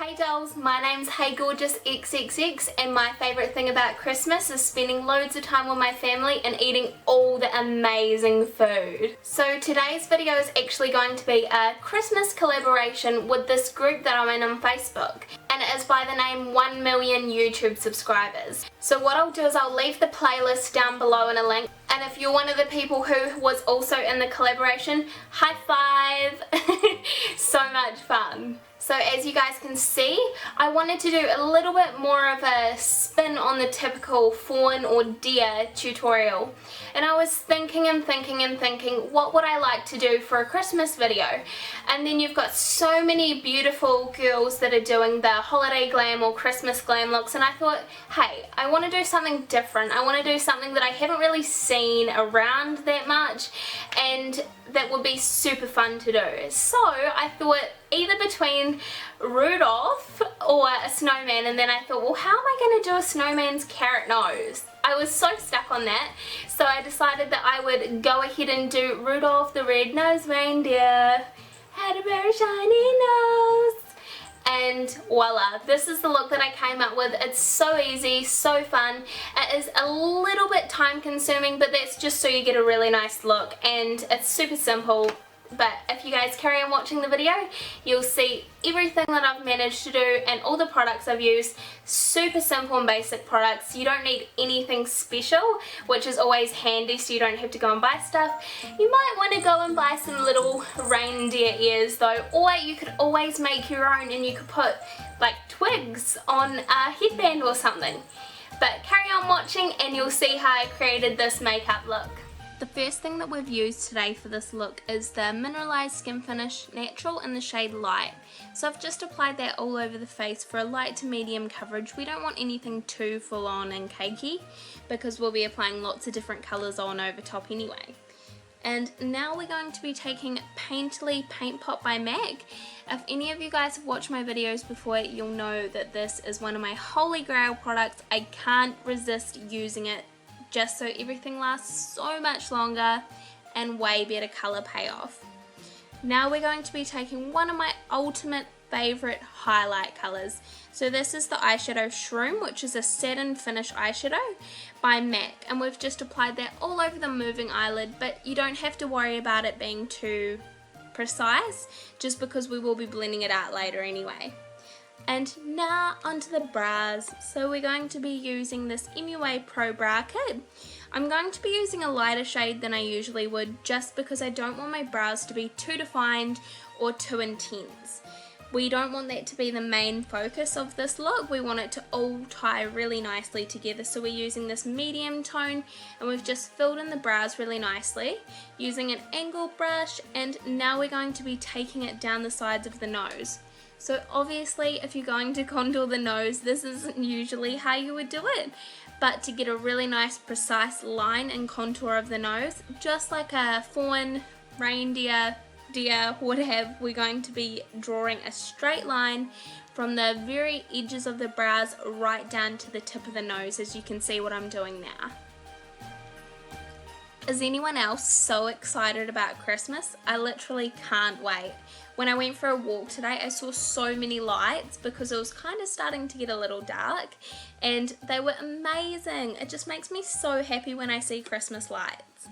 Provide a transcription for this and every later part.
Hey dolls, my name's Hey Gorgeous XXX and my favourite thing about Christmas is spending loads of time with my family and eating all the amazing food. So today's video is actually going to be a Christmas collaboration with this group that I'm in on Facebook, and it is by the name 1 Million YouTube Subscribers. So what I'll do is I'll leave the playlist down below in a link, and if you're one of the people who was also in the collaboration, high five! So much fun. So as you guys can see, I wanted to do a little bit more of a spin on the typical fawn or deer tutorial. And I was thinking, what would I like to do for a Christmas video? And then you've got so many beautiful girls that are doing the holiday glam or Christmas glam looks, and I thought, hey, I want to do something different. I want to do something that I haven't really seen around that much, and that would be super fun to do. So I thought either between Rudolph or a snowman, and then I thought, well, how am I going to do a snowman's carrot nose? I was so stuck on that, so I decided that I would go ahead and do Rudolph the red-nosed reindeer had a very shiny nose. And voila, this is the look that I came up with. It's so easy, so fun. It is a little bit time consuming, but that's just so you get a really nice look, and it's super simple. But if you guys carry on watching the video, you'll see everything that I've managed to do and all the products I've used. Super simple and basic products. You don't need anything special, which is always handy, so you don't have to go and buy stuff. You might want to go and buy some little reindeer ears though, or you could always make your own, and you could put like twigs on a headband or something. But carry on watching and you'll see how I created this makeup look. The first thing that we've used today for this look is the Mineralized Skin Finish Natural in the shade Light. So I've just applied that all over the face for a light to medium coverage. We don't want anything too full on and cakey because we'll be applying lots of different colours on over top anyway. And now we're going to be taking Painterly Paint Pot by MAC. If any of you guys have watched my videos before, you'll know that this is one of my holy grail products. I can't resist using it, just so everything lasts so much longer and way better colour payoff. Now we're going to be taking one of my ultimate favourite highlight colours. So this is the eyeshadow Shroom, which is a satin finish eyeshadow by MAC, and we've just applied that all over the moving eyelid, but you don't have to worry about it being too precise, just because we will be blending it out later anyway. And now onto the brows. So we're going to be using this MUA Pro Brow Kit. I'm going to be using a lighter shade than I usually would, just because I don't want my brows to be too defined or too intense. We don't want that to be the main focus of this look. We want it to all tie really nicely together. So we're using this medium tone, and we've just filled in the brows really nicely using an angled brush, and now we're going to be taking it down the sides of the nose. So obviously if you're going to contour the nose, this isn't usually how you would do it, but to get a really nice precise line and contour of the nose, just like a fawn, reindeer, deer would have, we're going to be drawing a straight line from the very edges of the brows right down to the tip of the nose, as you can see what I'm doing now. Is anyone else so excited about Christmas? I literally can't wait. When I went for a walk today, I saw so many lights because it was kind of starting to get a little dark, and they were amazing. It just makes me so happy when I see Christmas lights.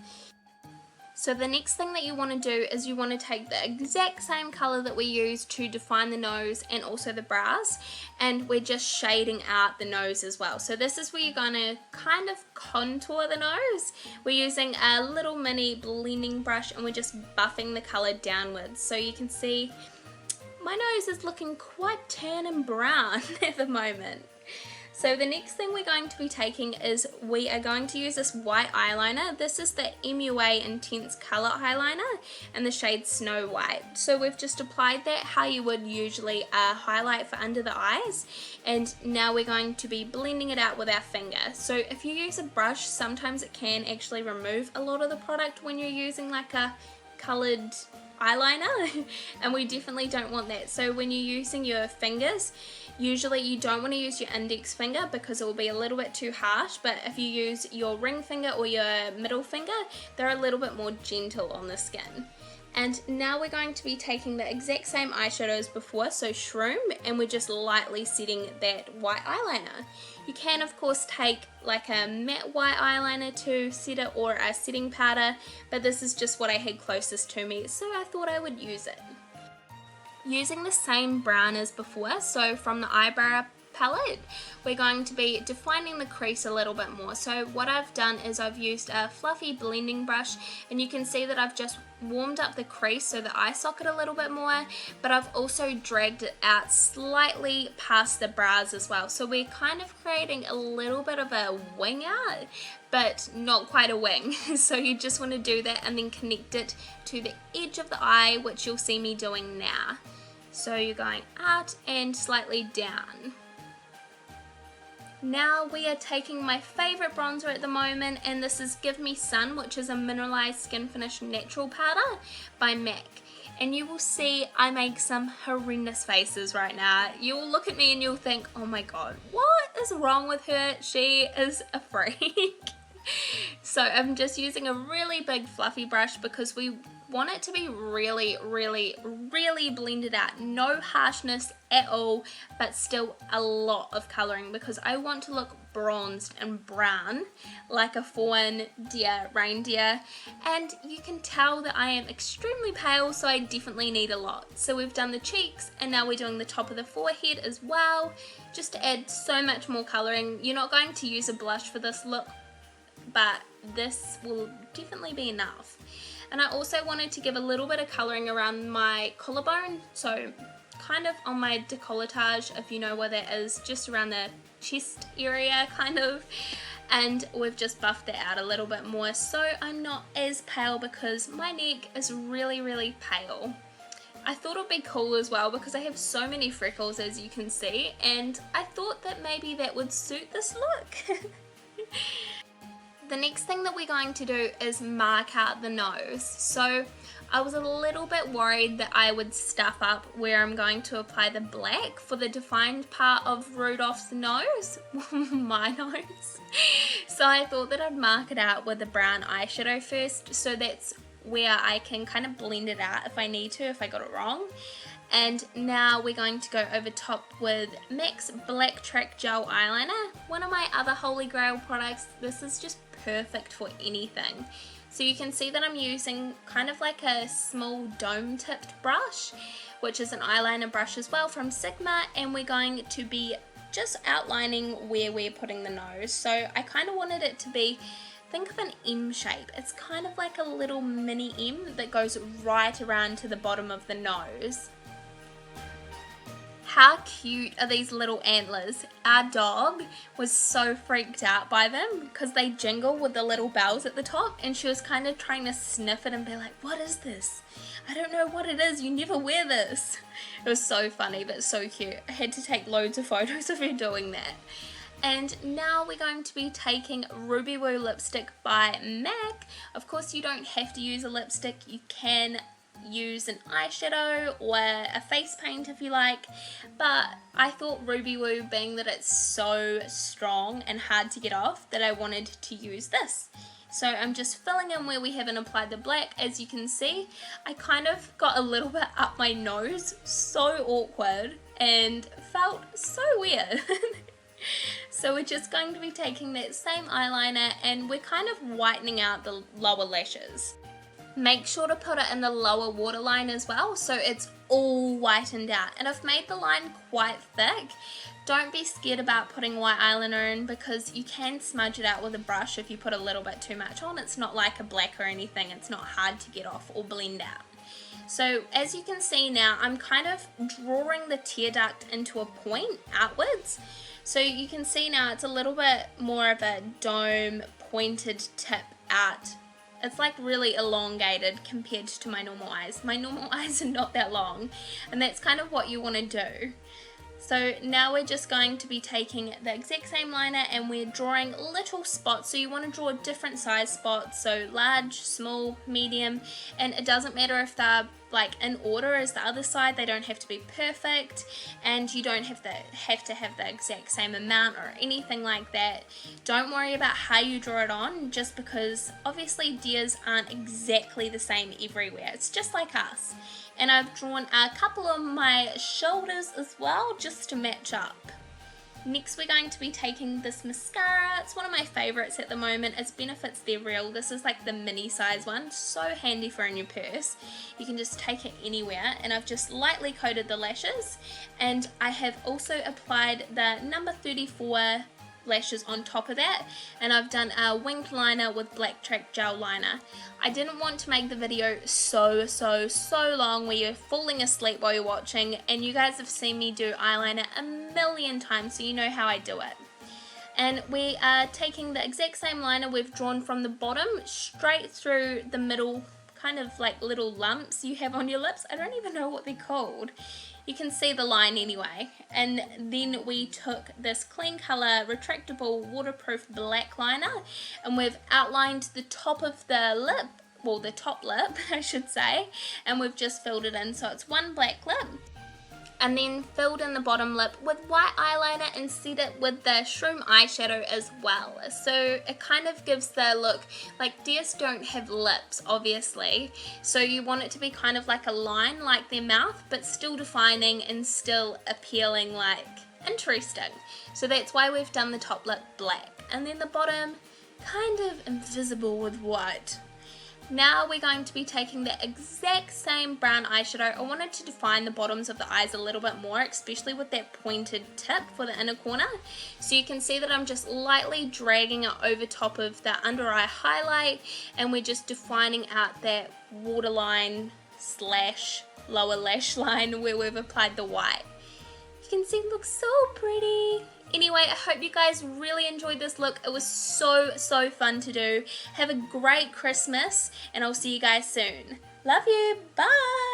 So the next thing that you want to do is you want to take the exact same colour that we used to define the nose and also the brows, and we're just shading out the nose as well. So this is where you're going to kind of contour the nose. We're using a little mini blending brush, and we're just buffing the colour downwards. So you can see my nose is looking quite tan and brown at the moment. So the next thing we're going to be taking is we are going to use this white eyeliner. This is the MUA Intense Colour Eyeliner in the shade Snow White. So we've just applied that how you would usually highlight for under the eyes, and now we're going to be blending it out with our finger. So if you use a brush, sometimes it can actually remove a lot of the product when you're using like a coloured eyeliner and we definitely don't want that. So when you're using your fingers, usually you don't want to use your index finger because it will be a little bit too harsh, but if you use your ring finger or your middle finger, they're a little bit more gentle on the skin. And now we're going to be taking the exact same eyeshadow as before, so Shroom, and we're just lightly setting that white eyeliner. You can of course take like a matte white eyeliner to set it, or a setting powder, but this is just what I had closest to me, so I thought I would use it. Using the same brown as before, so from the eyebrow palette, we're going to be defining the crease a little bit more. So what I've done is I've used a fluffy blending brush, and you can see that I've just warmed up the crease, so the eye socket a little bit more, but I've also dragged it out slightly past the brows as well. So we're kind of creating a little bit of a wing out, but not quite a wing. So you just want to do that and then connect it to the edge of the eye, which you'll see me doing now. So you're going out and slightly down. Now we are taking my favourite bronzer at the moment, and this is Give Me Sun, which is a mineralized skin finish natural powder by MAC. And you will see I make some horrendous faces right now. You will look at me and you'll think, oh my god, what is wrong with her? She is a freak. So I'm just using a really big fluffy brush because we want it to be really blended out. No harshness at all, but still a lot of colouring, because I want to look bronzed and brown like a fawn deer reindeer, and you can tell that I am extremely pale, so I definitely need a lot. So we've done the cheeks, and now we're doing the top of the forehead as well, just to add so much more colouring. You're not going to use a blush for this look, but this will definitely be enough. And I also wanted to give a little bit of colouring around my collarbone, so kind of on my décolletage, if you know where that is, just around the chest area kind of, and we've just buffed that out a little bit more so I'm not as pale, because my neck is really pale. I thought it would be cool as well because I have so many freckles, as you can see, and I thought that maybe that would suit this look. The next thing that we're going to do is mark out the nose. So I was a little bit worried that I would stuff up where I'm going to apply the black for the defined part of Rudolph's nose, my nose. So I thought that I'd mark it out with a brown eyeshadow first, so that's where I can kind of blend it out if I need to, if I got it wrong. And now we're going to go over top with MAC's Black Track Gel Eyeliner, one of my other holy grail products. This is just perfect for anything. So you can see that I'm using kind of like a small dome tipped brush, which is an eyeliner brush as well from Sigma, and we're going to be just outlining where we're putting the nose. So I kind of wanted it to be, think of an M shape. It's kind of like a little mini M that goes right around to the bottom of the nose. How cute are these little antlers? Our dog was so freaked out by them because they jingle with the little bells at the top, and she was kind of trying to sniff it and be like, what is this? I don't know what it is, you never wear this. It was so funny but so cute. I had to take loads of photos of her doing that. And now we're going to be taking Ruby Woo lipstick by MAC. Of course you don't have to use a lipstick, you can use an eyeshadow or a face paint if you like, but I thought Ruby Woo, being that it's so strong and hard to get off, that I wanted to use this. So I'm just filling in where we haven't applied the black. As you can see, I kind of got a little bit up my nose, so awkward and felt so weird. So we're just going to be taking that same eyeliner and we're kind of whitening out the lower lashes. Make sure to put it in the lower waterline as well, so it's all whitened out. And I've made the line quite thick. Don't be scared about putting white eyeliner in, because you can smudge it out with a brush if you put a little bit too much on. It's not like a black or anything, it's not hard to get off or blend out. So as you can see now, I'm kind of drawing the tear duct into a point outwards. So you can see now it's a little bit more of a dome pointed tip out. It's like really elongated compared to my normal eyes. My normal eyes are not that long, and that's kind of what you want to do. So now we're just going to be taking the exact same liner and we're drawing little spots. So you want to draw different size spots, so large, small, medium, and it doesn't matter if they're like in order as the other side. They don't have to be perfect, and you don't have to have the exact same amount or anything like that. Don't worry about how you draw it on, just because obviously deers aren't exactly the same everywhere. It's just like us. And I've drawn a couple of my shoulders as well, just to match up. Next we're going to be taking this mascara. It's one of my favorites at the moment. It's Benefits They're Real. This is like the mini size one, so handy for in your purse. You can just take it anywhere, and I've just lightly coated the lashes, and I have also applied the number 34 lashes on top of that, and I've done a winged liner with Black Track gel liner. I didn't want to make the video so long where you're falling asleep while you're watching, and you guys have seen me do eyeliner a million times, so you know how I do it. And we are taking the exact same liner we've drawn from the bottom straight through the middle, kind of like little lumps you have on your lips. I don't even know what they're called. You can see the line anyway. And then we took this clean color retractable waterproof black liner, and we've outlined the top of the lip, well, the top lip I should say, and we've just filled it in, so it's one black lip. And then filled in the bottom lip with white eyeliner and set it with the shroom eyeshadow as well. So it kind of gives the look, like deers don't have lips obviously, so you want it to be kind of like a line like their mouth, but still defining and still appealing, like interesting. So that's why we've done the top lip black, and then the bottom kind of invisible with white. Now we're going to be taking the exact same brown eyeshadow. I wanted to define the bottoms of the eyes a little bit more, especially with that pointed tip for the inner corner. So you can see that I'm just lightly dragging it over top of the under eye highlight, and we're just defining out that waterline slash lower lash line where we've applied the white. You can see it looks so pretty. Anyway, I hope you guys really enjoyed this look. It was so fun to do. Have a great Christmas, and I'll see you guys soon. Love you. Bye.